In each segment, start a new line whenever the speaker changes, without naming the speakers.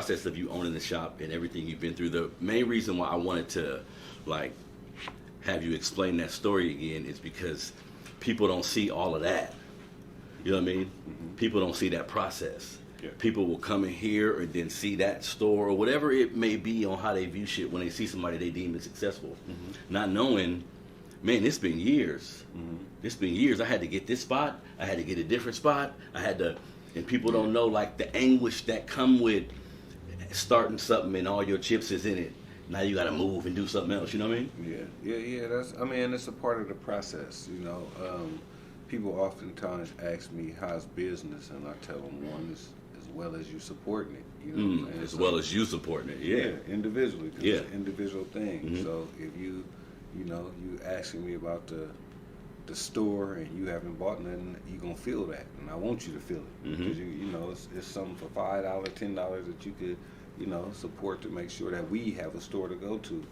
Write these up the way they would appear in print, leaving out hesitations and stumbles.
process of you owning the shop and everything you've been through, the main reason why I wanted to like have you explain that story again is because people don't see all of that. You know what I mean?
Mm-hmm.
People don't see that process.
Yeah.
People will come in here and then see that store or whatever it may be on how they view shit when they see somebody they deem as successful. Mm-hmm. Not knowing, man, it's been years. Mm-hmm. It's been years. I had to get this spot. I had to get a different spot. I had to, and people don't know like the anguish that come with starting something and all your chips is in it. Now you got to move and do something else. You know what I mean?
Yeah. It's a part of the process. You know, people oftentimes ask me how's business, and I tell them one is as well as you supporting it. You know, what I'm
as well as you supporting it. Yeah,
individually. 'Cause it's an individual thing. Mm-hmm. So if you asking me about the store and you haven't bought nothing, you gonna feel that, and I want you to feel it because it's something for $5, $10 that you could support to make sure that we have a store to go to.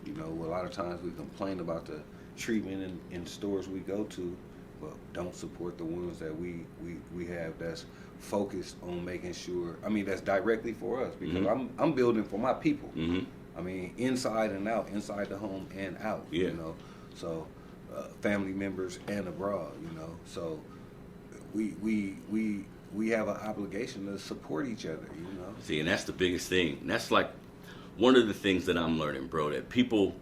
You know, a lot of times we complain about the treatment in stores we go to, but don't support the ones that we have that's focused on making sure. I mean, that's directly for us because I'm building for my people. Mm-hmm. I mean, inside and out, inside the home and out. Yeah. You know, so family members and abroad. You know, so we have an obligation to support each other. You know.
See, and that's the biggest thing. And that's like one of the things that I'm learning, bro. That people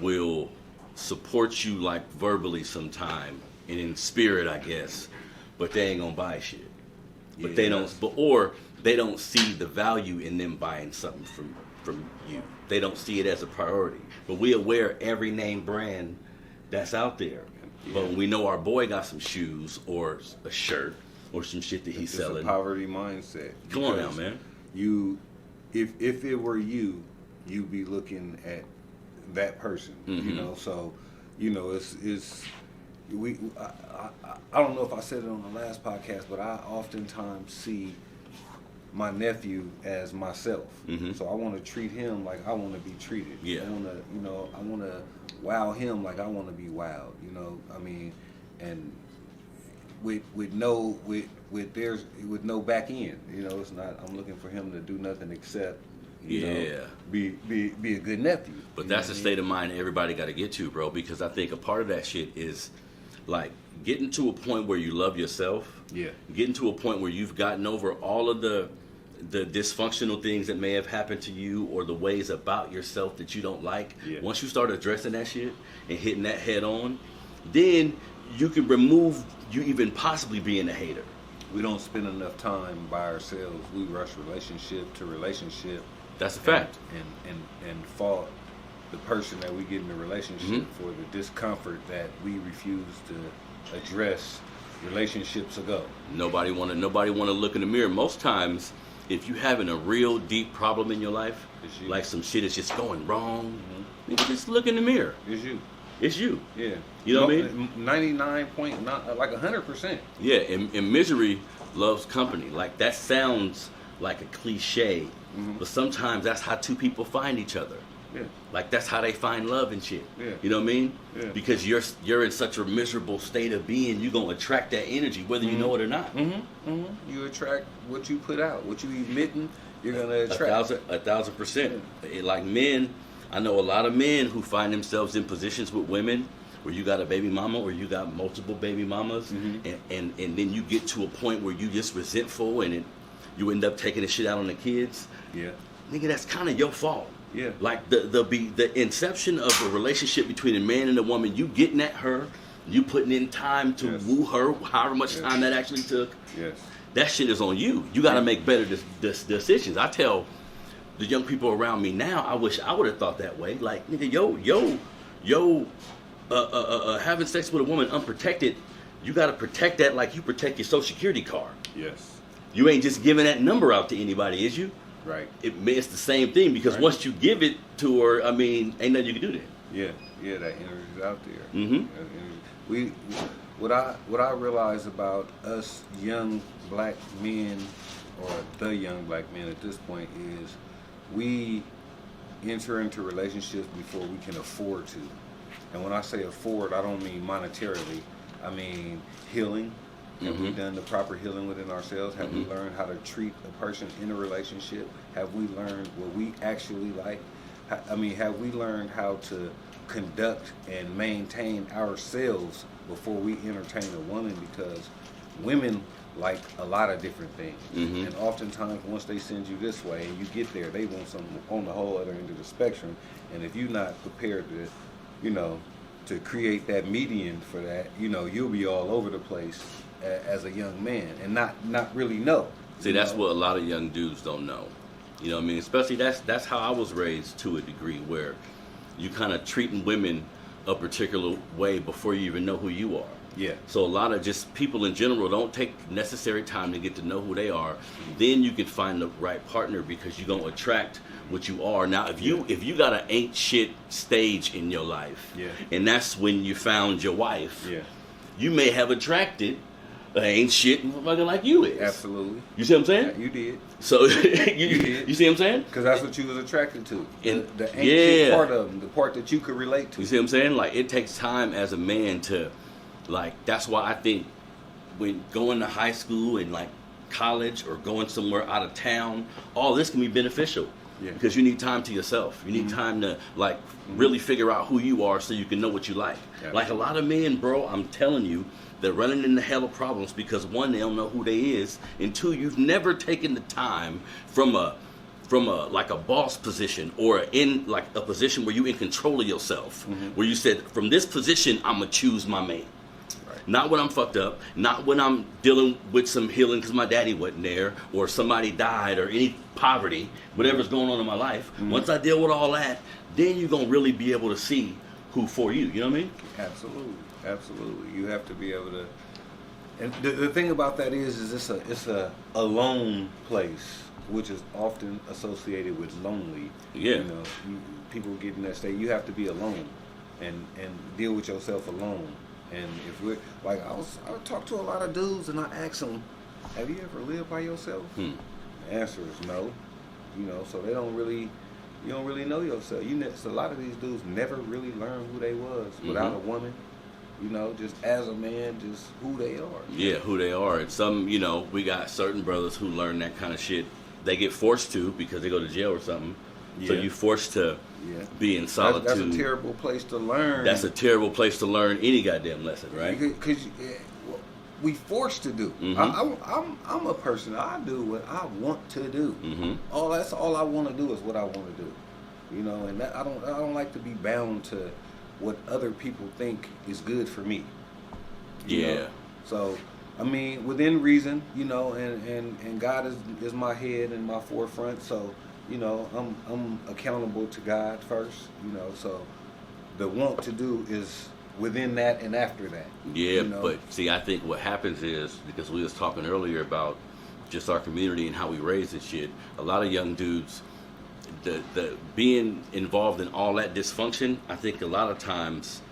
will support you like verbally sometime and in spirit, I guess, but they ain't gonna buy shit. But they don't, or they don't see the value in them buying something from you. They don't see it as a priority. But we aware every name brand that's out there. Yeah. But when we know our boy got some shoes or a shirt or some shit that he's selling.
It's a poverty mindset.
Come on now, man.
If it were you, you'd be looking at that person. Mm-hmm. You know, so I don't know if I said it on the last podcast, but I oftentimes see my nephew as myself. Mm-hmm. So I want to treat him like I want to be treated.
Yeah.
I want to wow him like I want to be wowed. You know, I mean, and with no back end. You know, it's not. I'm looking for him to do nothing except be a good nephew.
But that's the state of mind everybody got to get to, bro. Because I think a part of that shit is like getting to a point where you love yourself.
Yeah.
Getting to a point where you've gotten over all of the dysfunctional things that may have happened to you or the ways about yourself that you don't like. Yeah. Once you start addressing that shit and hitting that head on, then you can remove you even possibly being a hater.
We don't spend enough time by ourselves. We rush relationship to relationship.
That's a fact.
And fault the person that we get in the relationship for the discomfort that we refuse to address relationships ago. Nobody
wanna look in the mirror. Most times, if you having a real deep problem in your life, like some shit is just going wrong, nigga, just look in the mirror. It's you.
Yeah.
You know what I mean?
99.9, like 100%.
Yeah, and misery loves company. Like that sounds like a cliche, but sometimes that's how two people find each other.
Yeah.
Like that's how they find love and shit.
Yeah.
You know what I mean?
Yeah.
Because you're in such a miserable state of being, you're gonna attract that energy whether you know it or not.
You attract what you put out, what you emitting. You're gonna attract
1,000%. Like men, I know a lot of men who find themselves in positions with women where you got a baby mama or you got multiple baby mamas, and then you get to a point where you just resentful and you end up taking the shit out on the kids.
Yeah.
Nigga, that's kind of your fault.
Yeah.
Like the inception of a relationship between a man and a woman, you getting at her, you putting in time to woo her, however much time that actually took.
Yes.
That shit is on you. You got to make better decisions. I tell the young people around me now, I wish I would have thought that way. Like, nigga, having sex with a woman unprotected, you got to protect that like you protect your Social Security card.
Yes.
You ain't just giving that number out to anybody, is you?
Right.
It's the same thing because once you give it to her, I mean, ain't nothing you can do then.
Yeah, that energy's out there. What I realize about us young black men, or the young black men at this point, is we enter into relationships before we can afford to. And when I say afford, I don't mean monetarily. I mean healing, Have we done the proper healing within ourselves? Have we learned how to treat a person in a relationship? Have we learned what we actually like? I mean, have we learned how to conduct and maintain ourselves before we entertain a woman? Because women like a lot of different things. And oftentimes, once they send you this way and you get there, they want something on the whole other end of the spectrum. And if you're not prepared to, you know, to create that median for that, you know, you'll be all over the place as a young man and not really know.
See, that's what a lot of young dudes don't know. You know what I mean? Especially that's how I was raised to a degree, where you kind of treating women a particular way before you even know who you are.
Yeah.
So a lot of just people in general don't take necessary time to get to know who they are. Then you can find the right partner, because you're gonna attract what you are. Now, if you got an ain't shit stage in your life, and that's when you found your wife, you may have attracted an ain't shit motherfucker like you is.
Absolutely.
You see what I'm saying?
Yeah, you did.
So you see what I'm saying?
Because that's what you was attracted to.
And
the ain't shit part of them, the part that you could relate to.
You see what I'm saying? Like, it takes time as a man to, like, that's why I think when going to high school and like college or going somewhere out of town, all this can be beneficial. Yeah. Because you need time to yourself. You need time to like really figure out who you are so you can know what you like. Yeah. Like a lot of men, bro, I'm telling you, they're running into hell of problems because one, they don't know who they is, and two, you've never taken the time from a like a boss position or in like a position where you in control of yourself, where you said, from this position, I'm gonna choose my mate. Not when I'm fucked up, not when I'm dealing with some healing because my daddy wasn't there or somebody died or any poverty, whatever's going on in my life. Once I deal with all that, then you're going to really be able to see who for you. You know what I mean?
Absolutely. Absolutely. You have to be able to. And the thing about that is it's a alone place, which is often associated with lonely.
Yeah.
You know, people get in that state. You have to be alone and deal with yourself alone. And if we're like, I talk to a lot of dudes and I ask them, have you ever lived by yourself? The answer is no. You know, so you don't really know yourself. So a lot of these dudes never really learned who they was without a woman. You know, just as a man, just who they are.
Yeah, who they are. And some, you know, we got certain brothers who learn that kind of shit. They get forced to because they go to jail or something. Yeah. So you forced to be in solitude.
That's a terrible place to learn.
That's a terrible place to learn any goddamn lesson, right?
Because we forced to do. I'm a person. I do what I want to do. That's all I want to do is what I want to do. You know, and I don't like to be bound to what other people think is good for me. You know? So, I mean, within reason, you know, and God is my head and my forefront. So, you know, I'm accountable to God first, you know, so the want to do is within that and after that.
Yeah,
you know?
But see, I think what happens is, because we was talking earlier about just our community and how we raise this shit, a lot of young dudes, the being involved in all that dysfunction, I think a lot of times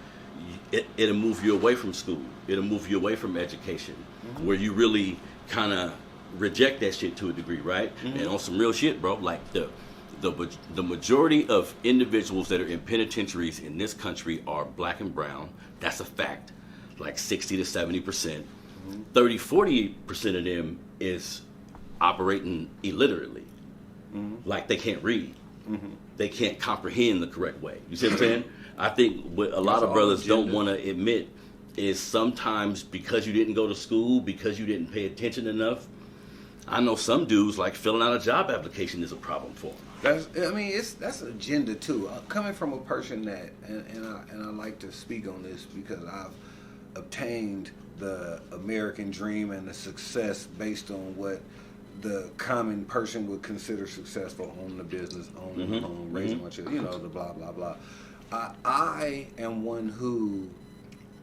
it'll move you away from school. It'll move you away from education, where you really kind of reject that shit to a degree, right? And on some real shit, bro, like the majority of individuals that are in penitentiaries in this country are black and brown. That's a fact. Like 60 to 70%. 30-40% of them is operating illiterately. Like they can't read. They can't comprehend the correct way. You see what I'm saying? I think what a lot of brothers don't want to admit is sometimes because you didn't go to school, because you didn't pay attention enough, I know some dudes, like, filling out a job application is a problem for them.
That's agenda too. Coming from a person that, and I like to speak on this because I've obtained the American dream and the success based on what the common person would consider successful, owning a business, owning a home, raising my children, you know, the blah blah blah. I am one who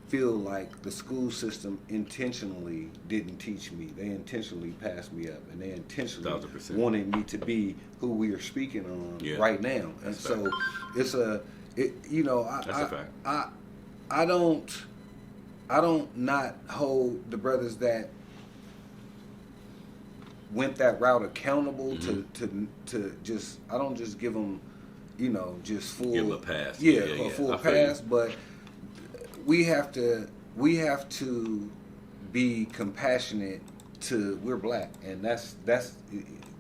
feel like the school system intentionally didn't teach me. They intentionally passed me up, and they intentionally
1,000%.
wanted me to be who we are speaking on right now. And so it's you know, I don't not hold the brothers that went that route accountable to just, I don't just give them, you know, just full,
give them a pass.
A full pass, but we have to be compassionate to, we're black, and that's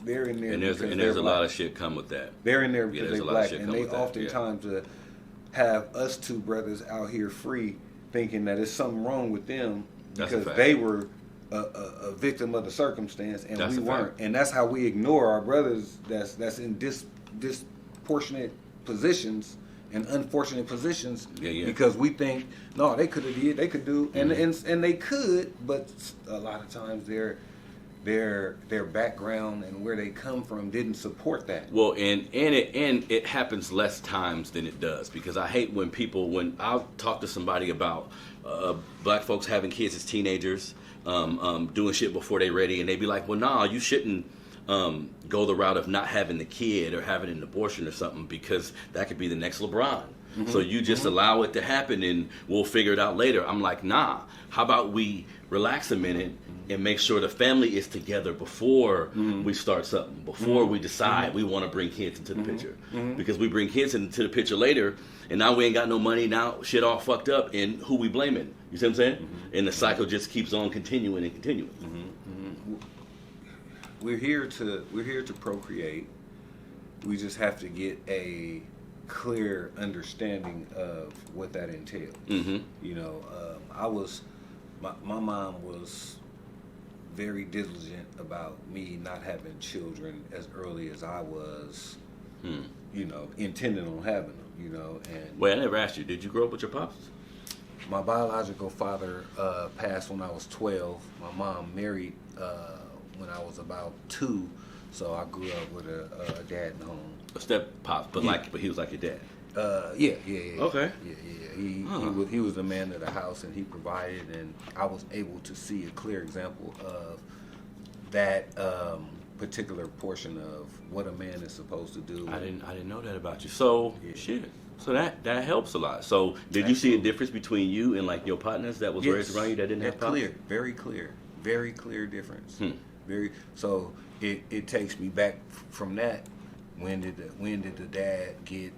they're in there.
And there's a lot of shit come with that.
They're in there because they're black, and they
that,
oftentimes have us two brothers out here free, thinking that there's something wrong with them because they were a victim of the circumstance, and we weren't. And that's how we ignore our brothers that's in disproportionate positions and unfortunate positions, because we think, no, they could have did, they could do, and they could, but a lot of times their background and where they come from didn't support that.
Well, and it happens less times than it does, because I hate when I'll talk to somebody about black folks having kids as teenagers, doing shit before they ready, and they be like, well, nah, you shouldn't go the route of not having the kid or having an abortion or something, because that could be the next LeBron. So you just allow it to happen and we'll figure it out later. I'm like, nah, how about we relax a minute and make sure the family is together before we start something, before we decide we want to bring kids into the picture. Because we bring kids into the picture later, and now we ain't got no money, now shit all fucked up, and who we blaming? You see what I'm saying? And the cycle just keeps on continuing and continuing.
We're here to procreate. We just have to get a clear understanding of what that entails. You know, my mom was very diligent about me not having children as early as I was, you know, intending on having them, you know. And
wait, I never asked you, did you grow up with your pops?
My biological father passed when I was 12. My mom married when I was about 2, so I grew up with a dad in the home.
A step pop, but but he was like your dad.
Yeah.
Okay.
Yeah. He was the man of the house, and he provided, and I was able to see a clear example of that particular portion of what a man is supposed to do.
I didn't know that about you. So shit. So that helps a lot. So did you see a difference between you and like your partners that was raised around you that didn't have pops?
Very clear difference. So it takes me back from that. When did the dad get?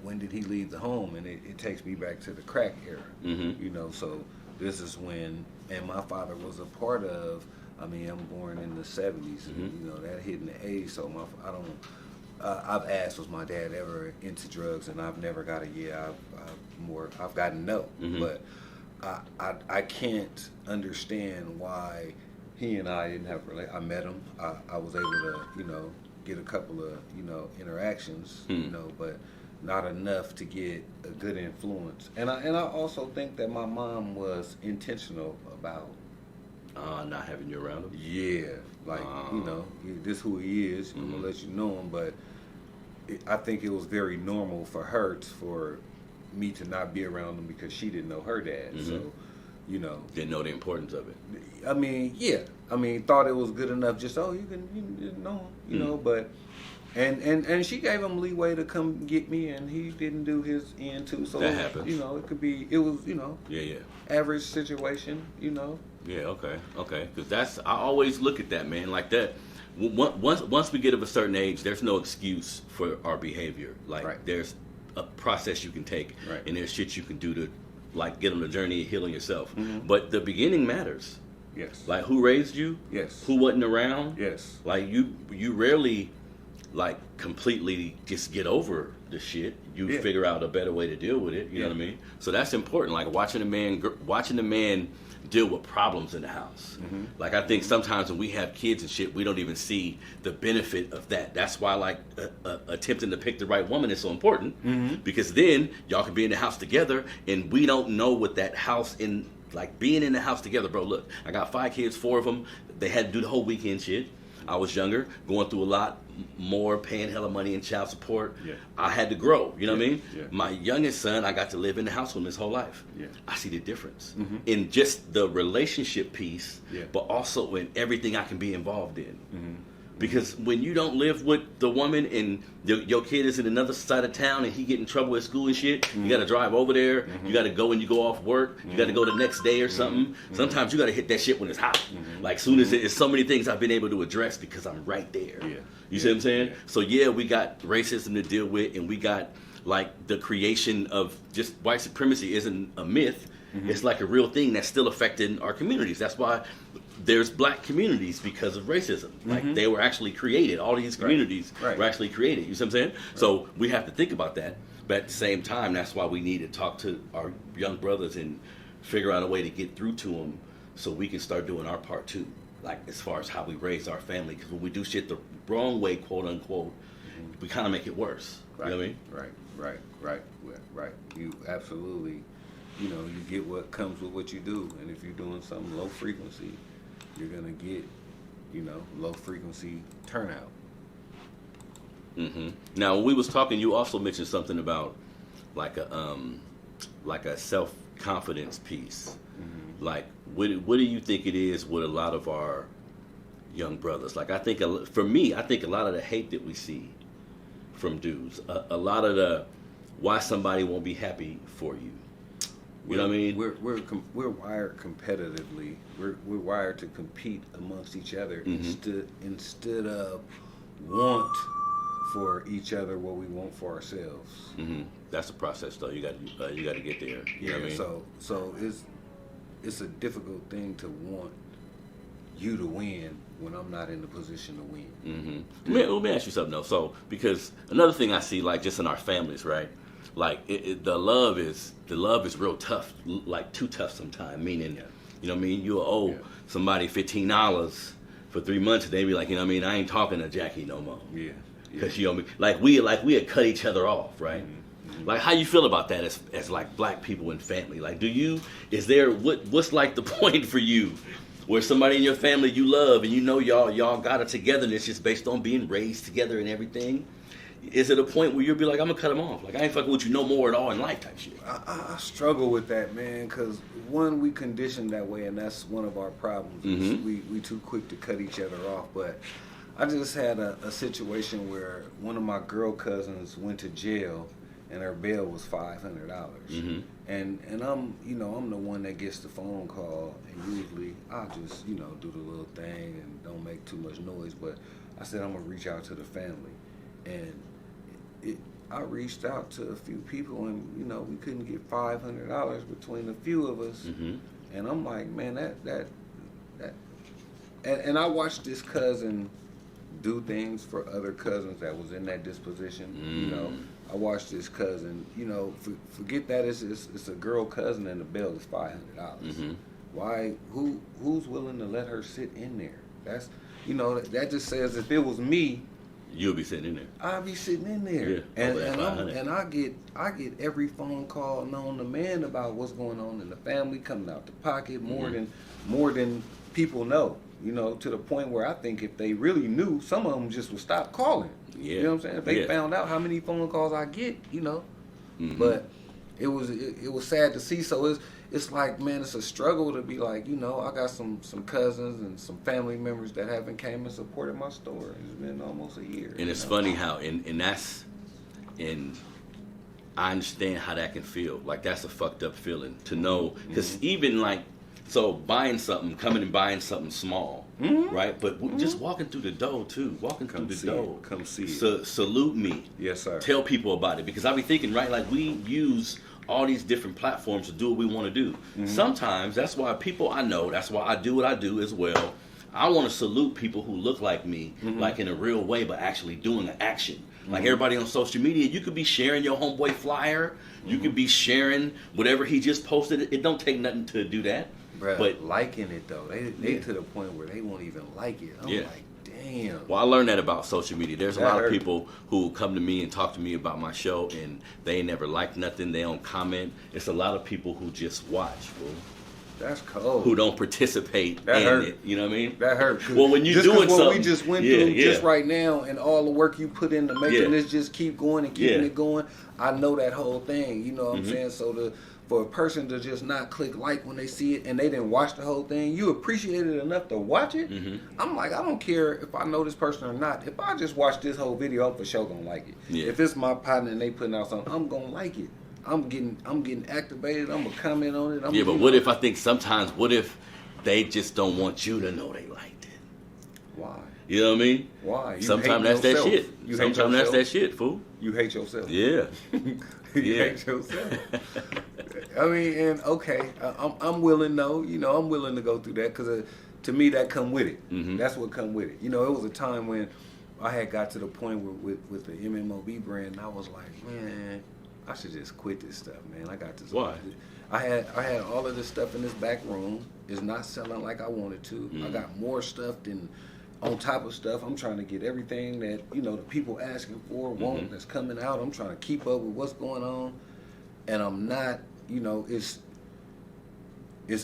When did he leave the home? And it takes me back to the crack era. You know, so this is when, and my father was a part of. I mean, I'm born in the 70s. And, you know, that hit in the 80s. So I've asked, was my dad ever into drugs? And I've never got a yeah. I've gotten no. But I can't understand why he and I didn't have I met him. I was able to, you know, get a couple of, you know, interactions, you know, but not enough to get a good influence. And I also think that my mom was intentional about
not having you around him.
Yeah, like you know, this who he is. I'm gonna let you know him, but I think it was very normal for her for me to not be around him because she didn't know her dad. So, you know,
didn't know the importance of it.
I mean, yeah. I mean, thought it was good enough. Just you didn't know him, you know. But and she gave him leeway to come get me, and he didn't do his end too. So
that happens.
You know, it was you know.
Yeah.
Average situation, you know.
Yeah. Okay. Because I always look at that, man, like that. Once we get of a certain age, there's no excuse for our behavior. Like there's a process you can take, and there's shit you can do to like get on the journey of healing yourself. But the beginning matters.
Yes.
Like who raised you?
Yes.
Who wasn't around?
Yes.
Like you rarely like completely just get over the shit. You figure out a better way to deal with it. You know what I mean? So that's important. Like watching the man deal with problems in the house. Like I think sometimes when we have kids and shit, we don't even see the benefit of that. That's why like attempting to pick the right woman is so important, because then y'all can be in the house together, and we don't know what that house in like being in the house together, bro. Look, I got 5 kids, 4 of them. They had to do the whole weekend shit. I was younger, going through a lot more, paying hella money in child support. I had to grow, you know what I mean? My youngest son, I got to live in the house with him his whole life. I see the difference in just the relationship piece, but also in everything I can be involved in. Because when you don't live with the woman and your kid is in another side of town and he get in trouble at school and shit, you got to drive over there. You got to go when you go off work. You got to go the next day or something. Sometimes you got to hit that shit when it's hot. Like soon as it's so many things I've been able to address because I'm right there. You see what I'm saying? So we got racism to deal with, and we got like the creation of just white supremacy isn't a myth. It's like a real thing that's still affecting our communities. That's why there's black communities because of racism. Like they were actually created. All these communities were actually created. You see what I'm saying? So we have to think about that. But at the same time, that's why we need to talk to our young brothers and figure out a way to get through to them so we can start doing our part too. Like as far as how we raise our family. Because when we do shit the wrong way, quote unquote, we kind of make it worse.
Right.
You know what I mean?
Right. You absolutely, you know, you get what comes with what you do. And if you're doing something low frequency, you're going to get, you know, low frequency turnout.
Now, when we was talking, you also mentioned something about like a self-confidence piece. Like, what do you think it is with a lot of our young brothers? Like, I think for me, I think a lot of the hate that we see from dudes, a lot of the why somebody won't be happy for you. You know what I mean?
We're wired competitively. We're wired to compete amongst each other instead of want for each other what we want for ourselves.
That's a process, though. You got to get there. You know what I mean?
So it's a difficult thing to want you to win when I'm not in the position to win.
Let me ask you something though. So because another thing I see, like just in our families, right? Like the love is real tough, like too tough sometimes. Meaning, you know what I mean? You owe somebody $15 for 3 months, and they be like, you know what I mean? I ain't talking to Jackie no more. Because you owe me. Like we had cut each other off, right? Like how you feel about that as like black people and family? Like is there what's like the point for you where somebody in your family you love and you know y'all got a togetherness just based on being raised together and everything? Is it a point where you'll be like, I'm gonna cut him off? Like I ain't fucking with you no more at all in life type shit.
I struggle with that, man, because one, we conditioned that way, and that's one of our problems. We too quick to cut each other off. But I just had a situation where one of my girl cousins went to jail and her bail was $500. And I'm the one that gets the phone call, and usually I just, you know, do the little thing and don't make too much noise. But I said I'm gonna reach out to the family, and I reached out to a few people, and you know, we couldn't get $500 between a few of us. And I'm like, man, that and I watched this cousin do things for other cousins that was in that disposition. You know, I watched this cousin, you know, forget that it's a girl cousin and the bail is $500. Why? Who's willing to let her sit in there? That's, you know, that just says if it was me,
you'll be sitting in there.
I'll be sitting in there. And I get every phone call known to man about what's going on in the family, coming out the pocket more than people know. You know, to the point where I think if they really knew, some of them just would stop calling. You know what I'm saying? If they found out how many phone calls I get, you know. But it was sad to see. So it's like, man, it's a struggle to be like, you know, I got some cousins and some family members that haven't came and supported my store. It's been almost a year.
And it's funny how, and I understand how that can feel. Like that's a fucked up feeling to know, because even like, so coming and buying something small, right? But just walking through the door too, come see it. Salute me.
Yes, sir.
Tell people about it, because I be thinking, right, like we use all these different platforms to do what we want to do. Sometimes that's why that's why I do what I do as well. I want to salute people who look like me, like in a real way, but actually doing an action. Like everybody on social media, you could be sharing your homeboy flyer, you could be sharing whatever he just posted. It don't take nothing to do that.
Bruh, but liking it though, they to the point where they won't even like it. I'm like, damn.
Well, I learned that about social media. There's a lot of people who come to me and talk to me about my show, and they never like nothing. They don't comment. It's a lot of people who just watch, bro.
That's cold.
Who don't participate in it. You know what I mean?
That hurt.
Well, when you're doing something,
what we just went through just right now, and all the work you put into making this just keep going and keeping it going, I know that whole thing. You know what I'm saying? So for a person to just not click like when they see it and they didn't watch the whole thing, you appreciate it enough to watch it. I'm like, I don't care if I know this person or not. If I just watch this whole video, I'm for sure gonna like it. If it's my partner and they putting out something, I'm gonna like it. I'm getting activated. I'm gonna comment on it.
But what if they just don't want you to know they liked it?
Why?
You know what I mean?
Why?
Sometimes that's
yourself.
that shit.
You
Sometimes that's that shit, fool.
You hate yourself.
Yeah.
You hate yourself. I mean, and okay, I'm willing though. You know, I'm willing to go through that because to me that come with it.
Mm-hmm.
That's what come with it. You know, it was a time when I had got to the point with the MMOB brand, and I was like, man, I should just quit this stuff, man. I got this.
Why?
I had all of this stuff in this back room. It's not selling like I wanted to.
Mm-hmm.
I got more stuff than on top of stuff. I'm trying to get everything that, you know, the people asking for, want,
Mm-hmm.
that's coming out. I'm trying to keep up with what's going on. And I'm not, you know, it's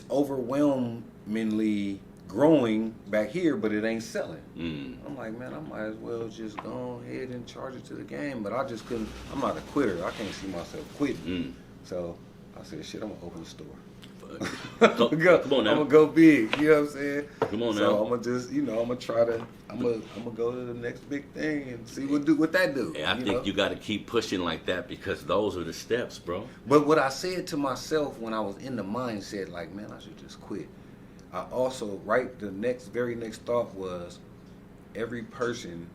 overwhelmingly growing back here, but it ain't selling. I'm like, man, I might as well just go ahead and charge it to the game. But I just couldn't. I'm not a quitter. I can't see myself quitting. So I said, shit, I'm going to open a store.
Come on now.
I'm gonna go big, you know what I'm saying?
Come on now.
So I'm gonna just, you know, I'm gonna go to the next big thing and see what that do.
And I think you got to keep pushing like that because those are the steps, bro.
But what I said to myself when I was in the mindset, like, man, I should just quit. I also, very next thought was, every person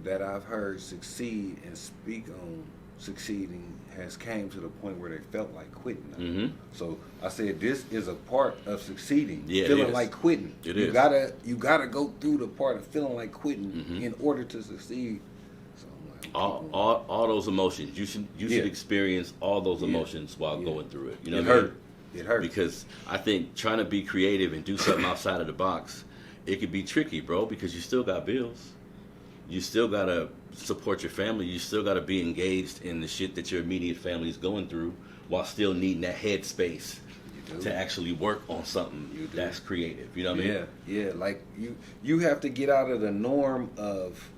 that I've heard succeed and speak on succeeding has came to the point where they felt like quitting.
Mm-hmm.
So I said, this is a part of succeeding.
Yeah,
feeling like quitting.
You
gotta go through the part of feeling like quitting in order to succeed. So I'm like,
all those emotions. You should experience all those emotions while going through it. You know,
it hurt
because I think trying to be creative and do something outside of the box, it could be tricky, bro. Because you still got bills. You still gotta support your family. You still gotta be engaged in the shit that your immediate family is going through, while still needing that headspace to actually work on something that's creative. You know what I mean?
Yeah. Like you have to get out of the norm of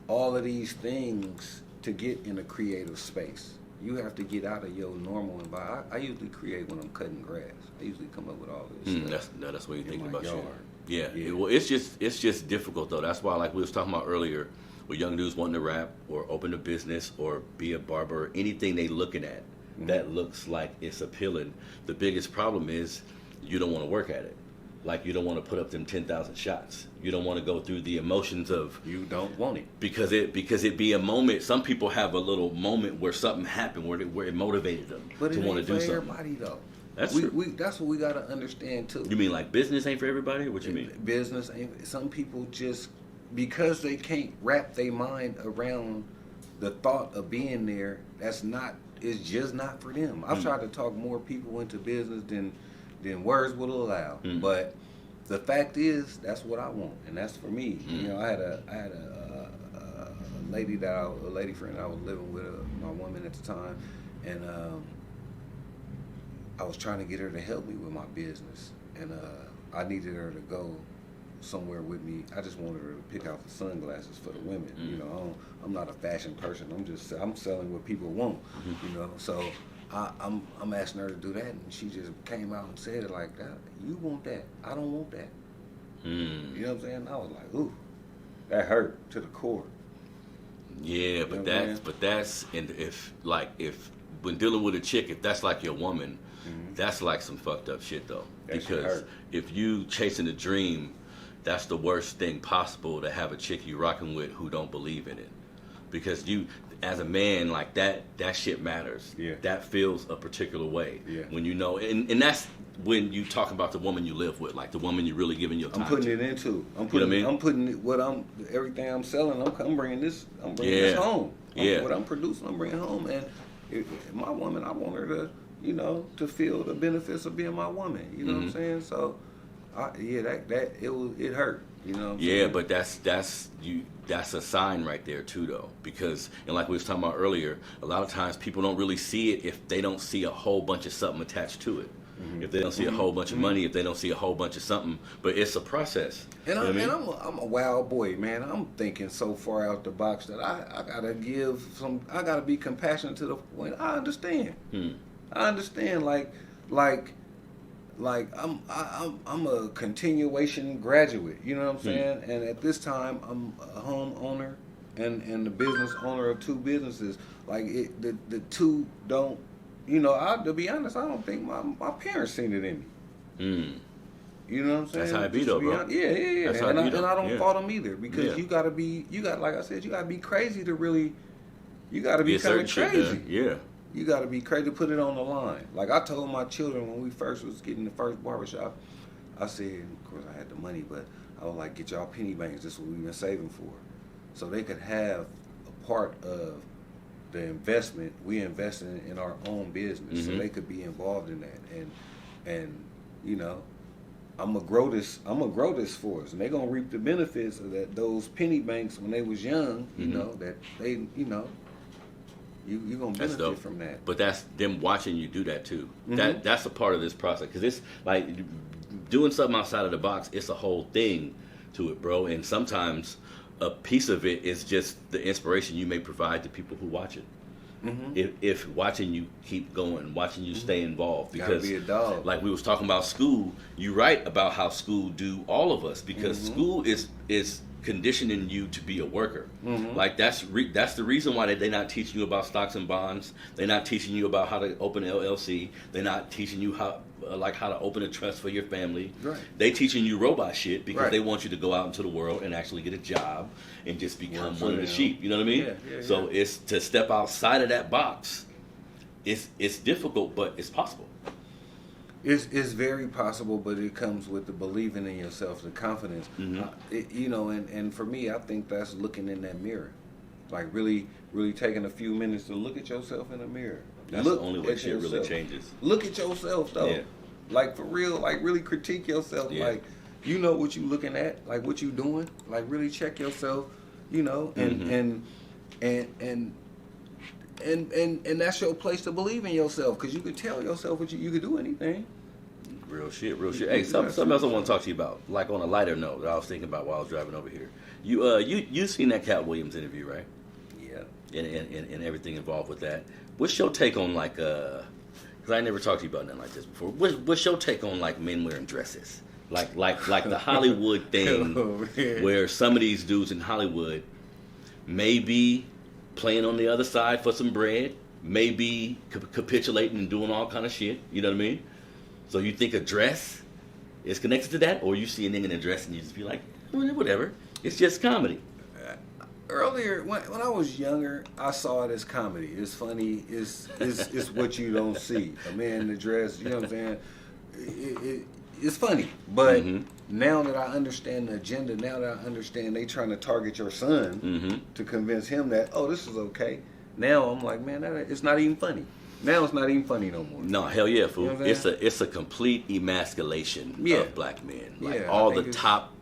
all of these things to get in a creative space. You have to get out of your normal environment. I usually create when I'm cutting grass. I usually come up with all this stuff.
That's what you think about
yard.
shit. Yeah. Well, it's just difficult though. That's why, like we was talking about earlier, with young dudes wanting to rap or open a business or be a barber, anything they looking at that looks like it's appealing. The biggest problem is you don't want to work at it. Like, you don't want to put up them 10,000 shots. You don't want to go through the emotions of...
You don't want it.
Because it be a moment. Some people have a little moment where something happened, where it motivated them to want to do something.
But it ain't for everybody, though.
That's true.
That's what we got to understand, too.
You mean like business ain't for everybody? What you mean?
Business ain't... Some people just... Because they can't wrap their mind around the thought of being there, it's just not for them. I've tried to talk more people into business than words will allow. But the fact is, that's what I want, and that's for me. You know, I had a lady friend I was living with, my woman at the time, and I was trying to get her to help me with my business, and I needed her to go somewhere with me. I just wanted her to pick out the sunglasses for the women. You know, I'm not a fashion person. I'm selling what people want. You know, so I'm asking her to do that, and she just came out and said it like that. You want that? I don't want that. You know what I'm saying? I was like, ooh, that hurt to the core.
Yeah, but that's and if when dealing with a chick, if that's like your woman, that's like some fucked up shit though. Because if you chasing a dream, that's the worst thing possible, to have a chick you rocking with who don't believe in it. Because you, as a man, like that shit matters. Yeah. That feels a particular way. Yeah. When you know, and that's when you talk about the woman you live with, like the woman you're really giving your time
I'm putting
to.
it into.
I'm
putting everything I'm selling. I'm bringing this home. What I'm producing, I'm bringing home. And my woman, I want her to, you know, to feel the benefits of being my woman. You know what I'm saying? So, it hurt. You know what I'm saying?
But that's a sign right there too, though, because, and like we was talking about earlier, a lot of times people don't really see it if they don't see a whole bunch of something attached to it. If they don't see a whole bunch of money, if they don't see a whole bunch of something, but it's a process.
And I'm a wild boy, man. I'm thinking so far out the box that I gotta be compassionate to the point. I understand. I understand. Like I'm a continuation graduate. You know what I'm saying? And at this time, I'm a homeowner and the business owner of two businesses. Like the two don't. You know, to be honest, I don't think my parents seen it in me. You know what I'm saying?
That's how it be though, bro.
Yeah.
That's how
And
it be,
I don't
yeah.
fault them either because you got, like I said, you got to be crazy to really. You got to be kind of crazy.
Yeah.
You got to be crazy to put it on the line. Like I told my children when we first was getting the first barbershop, I said, of course I had the money, but I was like, get y'all penny banks. This is what we've been saving for, so they could have a part of the investment. We invested in our own business, so they could be involved in that. And you know, I'm gonna grow this for us, and they're gonna reap the benefits of that. Those penny banks when they was young, you know, that they, you know. You're going to benefit from that.
But that's them watching you do that too. That's a part of this process. Because it's like doing something outside of the box, it's a whole thing to it, bro. And sometimes a piece of it is just the inspiration you may provide to people who watch it. If watching you keep going, watching you stay involved. Because
be a dog.
Like we was talking about school, you write about how school do all of us. Because school is conditioning you to be a worker. Like that's the reason why they're not teaching you about stocks and bonds. They're not teaching you about how to open an LLC. They're not teaching you how to open a trust for your family.
Right.
They teaching you robot shit because they want you to go out into the world and actually get a job and just become one of the sheep. You know what I mean? So it's to step outside of that box. It's difficult, but it's possible.
It's very possible, but it comes with the believing in yourself, the confidence. You know, and for me, I think that's looking in that mirror, like really taking a few minutes to look at yourself in the mirror.
That's the only way shit really changes.
Look at yourself though, like for real, like really critique yourself. Like you know what you looking at, like what you doing, like really check yourself. You know, and that's your place to believe in yourself, because you could tell yourself what you could do anything.
Real shit. Hey, something else I want to talk to you about, like on a lighter note that I was thinking about while I was driving over here. You seen that Cat Williams interview, right? Yeah. And everything involved with that. What's your take on like because I never talked to you about nothing like this before. What's your take on like men wearing dresses? Like the Hollywood thing, where some of these dudes in Hollywood may be playing on the other side for some bread, maybe capitulating and doing all kind of shit. You know what I mean? So you think a dress is connected to that, or you see a nigga in a dress and you just be like, whatever. It's just comedy.
Earlier, when I was younger, I saw it as comedy. It's funny. It's what you don't see. A man in a dress. You know what I'm saying? It's funny. But now that I understand the agenda, now that I understand they trying to target your son to convince him that, oh, this is okay. Now I'm like, man, it's not even funny. Now it's not even funny no more.
No, hell yeah, fool. You know it's a complete emasculation of black men. Like all the top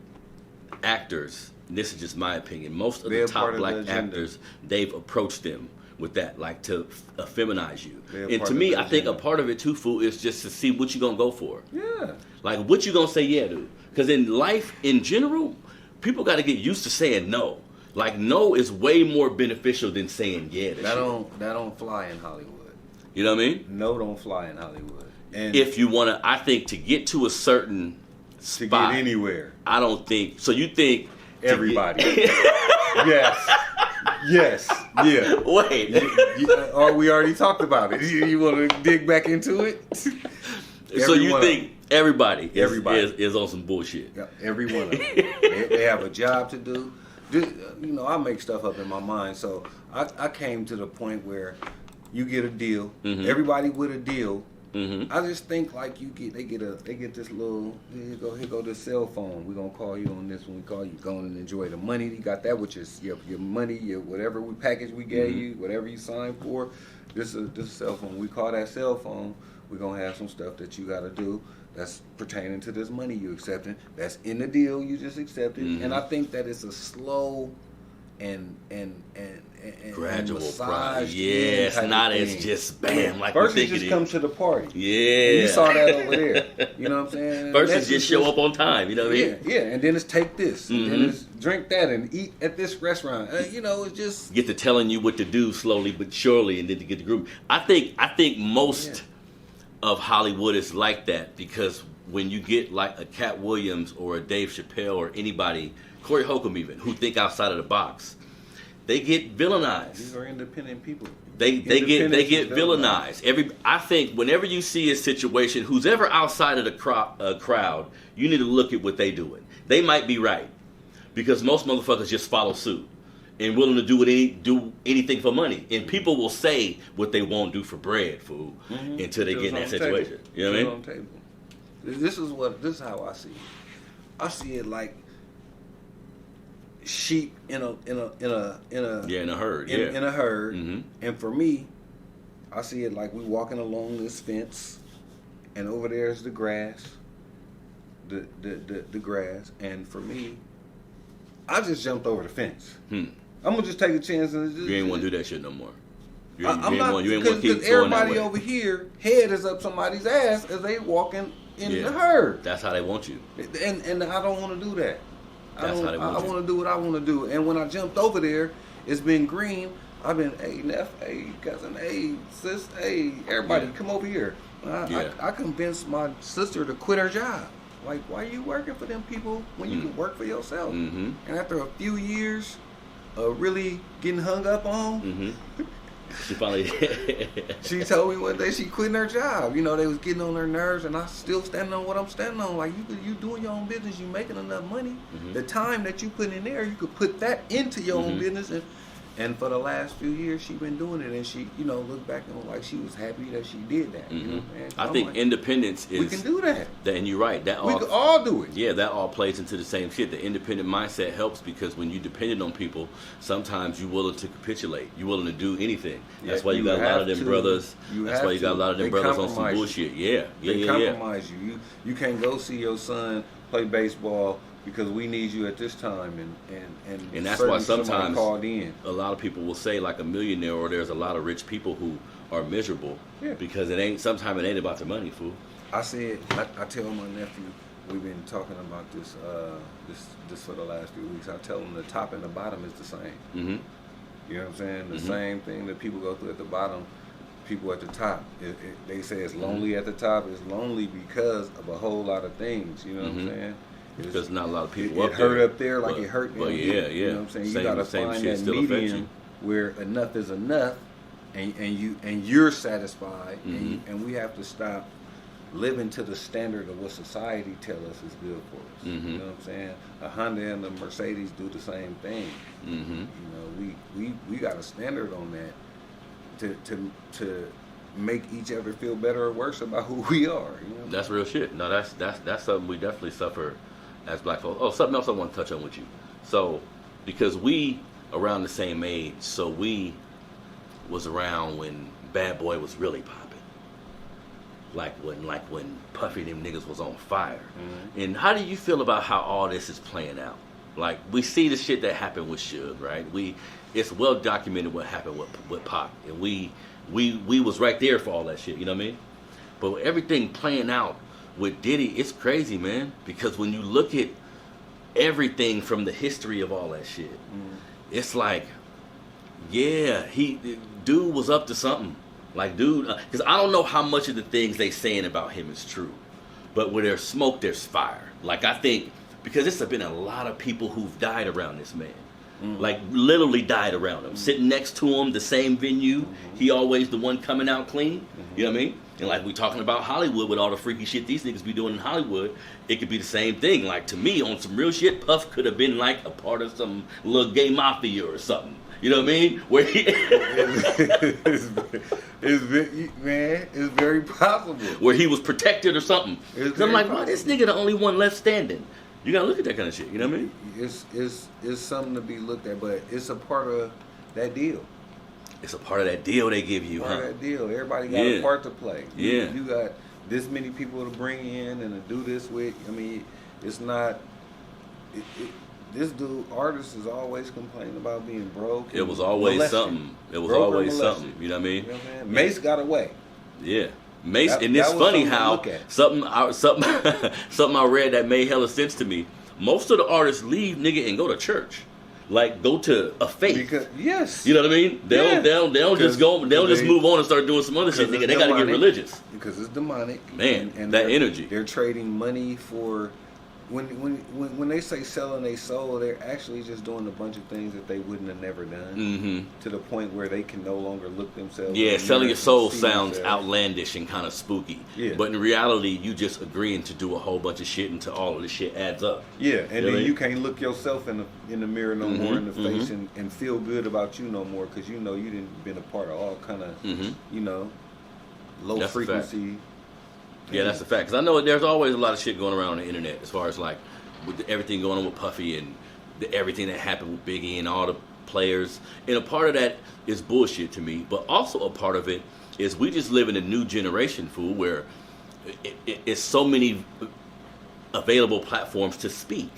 actors, this is just my opinion, most of the top black actors, they've approached them with that, like to feminize you. And to me, I think a part of it too, fool, is just to see what you gonna go for. Yeah. Like what you gonna say yeah to. Because in life in general, people gotta get used to saying no. Like no is way more beneficial than saying yeah to shit.
That don't fly in Hollywood.
You know what I mean?
No, don't fly in Hollywood. And
if you want to, I think to get to a certain spot,
get anywhere,
I don't think. So you think
everybody? Yes. Yeah.
Wait.
Or we already talked about it. You want to dig back into it?
So you think everybody is on some bullshit?
Yeah, every one of them. They have a job to do. You know, I make stuff up in my mind. So I came to the point where you get a deal. Everybody with a deal. I just think like they get this little here go this cell phone. We're gonna call you on this when we call you. Go and enjoy the money. You got that, which is your money, your whatever package we gave you, whatever you signed for. This is cell phone. We call that cell phone. We're gonna have some stuff that you gotta do that's pertaining to this money you accepting. That's in the deal you just accepted. And I think that it's a slow and
gradual process. Yes, not as just bam like
first
you
think
it
just come to the party.
Yeah,
and you saw that over there. You know what I'm saying?
First is just show up on time. You know what I mean?
Yeah, and then it's take this, and then it's drink that, and eat at this restaurant. You know, it's just
get to telling you what to do slowly but surely, and then to get the group. I think most of Hollywood is like that, because when you get like a Cat Williams or a Dave Chappelle or anybody, Corey Holcomb even, who think outside of the box, they get villainized.
These are independent people.
They get villainized. I think whenever you see a situation, who's ever outside of the crowd, you need to look at what they doing. They might be right, because most motherfuckers just follow suit and willing to do anything for money. And people will say what they won't do for bread, fool, until they get in that situation. You know what I mean?
This is how I see it. I see it like sheep in a herd. In a herd. And for me, I see it like we walking along this fence, and over there is the grass. The grass. And for me, I just jumped over the fence. I'm gonna just take a chance and just,
you ain't want to do that shit no more. You ain't
want to keep everybody over here head is up somebody's ass as they walking in the herd.
That's how they want you.
And I don't want to do that. I want to do what I want to do. And when I jumped over there, it's been green. I've been, hey, Neff, hey, cousin, hey, sis, hey, everybody, come over here. I convinced my sister to quit her job. Like, why are you working for them people when you can work for yourself? And after a few years of really getting hung up on,
she finally
she told me one day she quitting her job. You know, they was getting on her nerves, and I still standing on what I'm standing on. Like, you doing your own business, you making enough money. The time that you put in there, you could put that into your own business. And for the last few years, she been doing it, and she, look back and like she was happy that she did that. You know what I'm saying?
I think like, independence is...
We can do that.
And you're right.
We can all do it.
Yeah, that all plays into the same shit. The independent mindset helps because when you dependent on people, sometimes you're willing to capitulate. You're willing to do anything. That's why you got a lot of them brothers. That's why you got a lot of them brothers on some bullshit. They
compromise you. You can't go see your son play baseball because we need you at this time, and
that's why sometimes
called in.
A lot of people will say like a millionaire, or there's a lot of rich people who are miserable because sometimes it ain't about the money, fool.
I said, I tell my nephew, we've been talking about this for the last few weeks. I tell him the top and the bottom is the same. You know what I'm saying? The same thing that people go through at the bottom. People at the top, they say it's lonely at the top. It's lonely because of a whole lot of things. You know what I'm saying?
Because not a lot of people
it hurt up there like it hurt down here.
You
know what I'm saying? You gotta find that medium where enough is enough, and you're satisfied, and we have to stop living to the standard of what society tells us is good for us. You know what I'm saying? A Honda and a Mercedes do the same thing. You know, we got a standard on that to make each other feel better or worse about who we are. You know?
That's real shit. No, that's something we definitely suffer as black folks. Oh, something else I want to touch on with you. So, because we around the same age, so we was around when Bad Boy was really popping. Like when Puffy and them niggas was on fire. And how do you feel about how all this is playing out? Like, we see the shit that happened with Suge, right? It's well documented what happened with Pac, and we was right there for all that shit, you know what I mean? But everything playing out with Diddy, it's crazy, man. Because when you look at everything from the history of all that shit, it's like, dude was up to something. Like, dude, because I don't know how much of the things they saying about him is true. But where there's smoke, there's fire. Like, I think, because there's been a lot of people who've died around this man. Like, literally died around him. Sitting next to him, the same venue. He always the one coming out clean. You know what I mean? And like we talking about Hollywood with all the freaky shit these niggas be doing in Hollywood, it could be the same thing. Like, to me, on some real shit, Puff could have been like a part of some little gay mafia or something. You know what I mean? Where he
it's very possible.
Where he was protected or something. I'm like, why this nigga the only one left standing? You gotta look at that kind of shit. You know what I mean?
It's something to be looked at, but it's a part of that deal.
It's a part of that deal they give you,
Part of that deal. Everybody got a part to play. You got this many people to bring in and to do this with. I mean, it's not. This dude, artist, is always complaining about being broke.
It was always something. It was always something. You know what I mean?
You know what I mean? Mace got away.
Yeah. Mace, and it's funny how something I read that made hella sense to me. Most of the artists leave, nigga, and go to church. Like, go to a faith.
Because, yes.
You know what I mean? They'll just go. They'll just move on and start doing some other shit, nigga. They gotta get religious
because it's demonic.
Man, and that energy.
They're trading money for when they say selling their soul, they're actually just doing a bunch of things that they wouldn't have never done, to the point where they can no longer look themselves.
Yeah, selling your soul sounds
themselves
outlandish and kind of spooky.
Yeah.
But in reality, you just agreeing to do a whole bunch of shit until all of the shit adds up.
Yeah, and
You know
then
what I
you
mean?
can't look yourself in the mirror no more in the face and feel good about you no more, because you know you didn't been a part of all kind of you know, low
That's a fact.
frequency.
Yeah, that's a fact. Because I know there's always a lot of shit going around on the internet as far as like with everything going on with Puffy and everything that happened with Biggie and all the players. And a part of that is bullshit to me. But also a part of it is we just live in a new generation, fool, where it's so many available platforms to speak.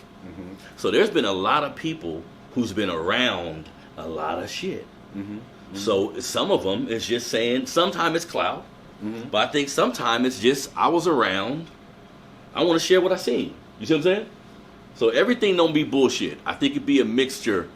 So there's been a lot of people who's been around a lot of shit. So some of them is just saying, sometimes it's clout. But I think sometimes it's just, I was around, I want to share what I seen. You see what I'm saying? So everything don't be bullshit. I think it'd be a mixture.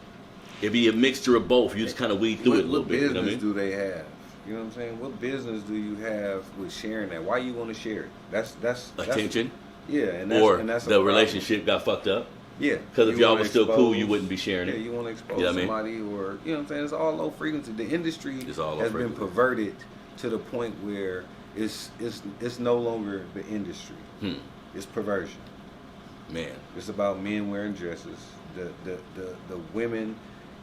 It'd be a mixture of both. You just kind of weed through it a little bit.
What
You know what I
business
mean?
do they have? You know what I'm saying? What business do you have with sharing that? Why you want to share it? That's
Attention.
Yeah, and that's a
the
problem.
relationship got fucked up.
Yeah.
Because if
You
y'all
wanna
was still
expose-
cool, you wouldn't be sharing
Yeah,
it.
you want to expose
You know what I mean?
somebody, or you know what I'm saying? It's all low frequency. The industry
It's all low
has been
frequency.
perverted to the point where it's no longer the industry. It's perversion.
Man.
It's about men wearing dresses. The women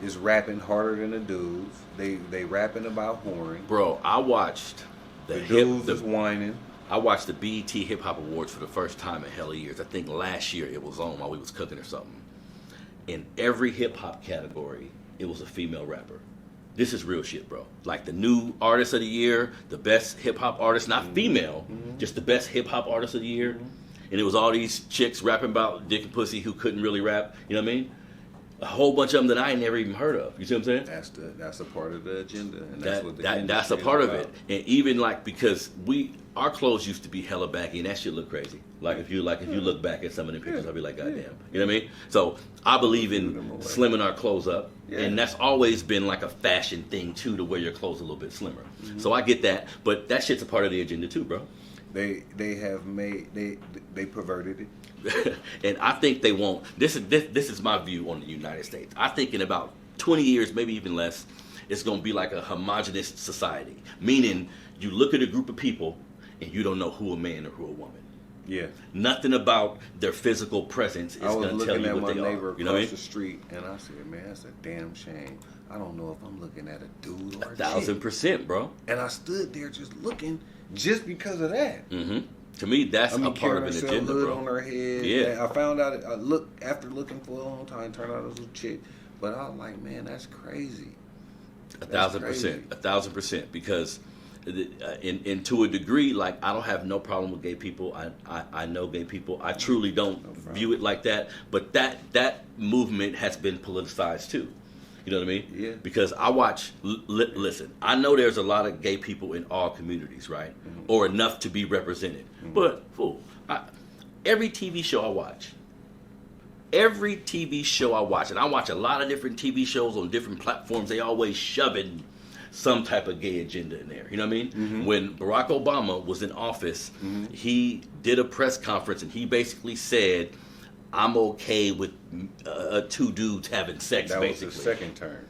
is rapping harder than the dudes. They rapping about whoring.
Bro, I watched
The dudes is whining.
I watched the BET Hip Hop Awards for the first time in hella years. I think last year it was on while we was cooking or something. In every hip hop category, it was a female rapper. This is real shit, bro. Like the new artist of the year, the best hip hop artist, not female, just the best hip hop artist of the year. And it was all these chicks rapping about dick and pussy who couldn't really rap. You know what I mean? A whole bunch of them that I ain't never even heard of. You see what I'm saying?
That's a part of the agenda, and that's what the
that's a
industry is
part of
about.
it. And even like, because our clothes used to be hella baggy, and that shit look crazy. Like if you look back at some of the pictures, I'll be like, goddamn. You know what I mean? So I believe in slimming our clothes up, and that's always been like a fashion thing too, to wear your clothes a little bit slimmer. So I get that, but that shit's a part of the agenda too, bro.
They perverted it.
And I think they won't. This is my view on the United States. I think in about 20 years, maybe even less, it's going to be like a homogenous society. Meaning, you look at a group of people and you don't know who a man or who a woman.
Yeah.
Nothing about their physical presence is going to tell you what they are.
I was looking at my neighbor
You know what I
across
mean?
the street, and I said, man, that's a damn shame. I don't know if I'm looking at a dude or a chick.
1,000%, bro.
And I stood there just looking, just because of that.
To me, that's a part
carrying
of an
herself
agenda,
hood
bro.
on her head.
Yeah.
And I found out, after looking for a long time, turned out it was a chick. But I was like, man, that's crazy.
1,000%. 1,000%. Because, and to a degree, like, I don't have no problem with gay people. I know gay people. I truly don't view it like that. But that movement has been politicized too. You know what I mean?
Yeah.
Because I watch, listen, I know there's a lot of gay people in all communities, right? Or enough to be represented. But, fool, every TV show I watch, and I watch a lot of different TV shows on different platforms, they always shoving some type of gay agenda in there. You know what I mean? When Barack Obama was in office, he did a press conference and he basically said, I'm okay with two dudes having sex,
That
basically.
was his second term.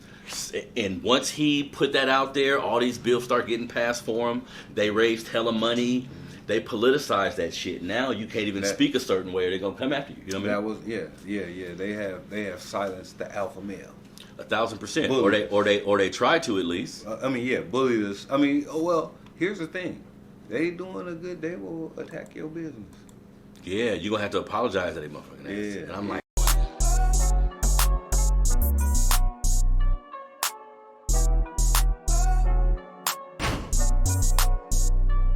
And once he put that out there, all these bills start getting passed for him. They raised hella money. They politicized that shit. Now you can't even speak a certain way or they're going to come after you. You know what I mean?
That was, They have silenced the alpha male.
1,000%. Or they try to at least.
Bullied us. Here's the thing. They doing a good, they will attack your business.
Yeah, you're going to have to apologize to that motherfucking ass.
Yeah,
And I'm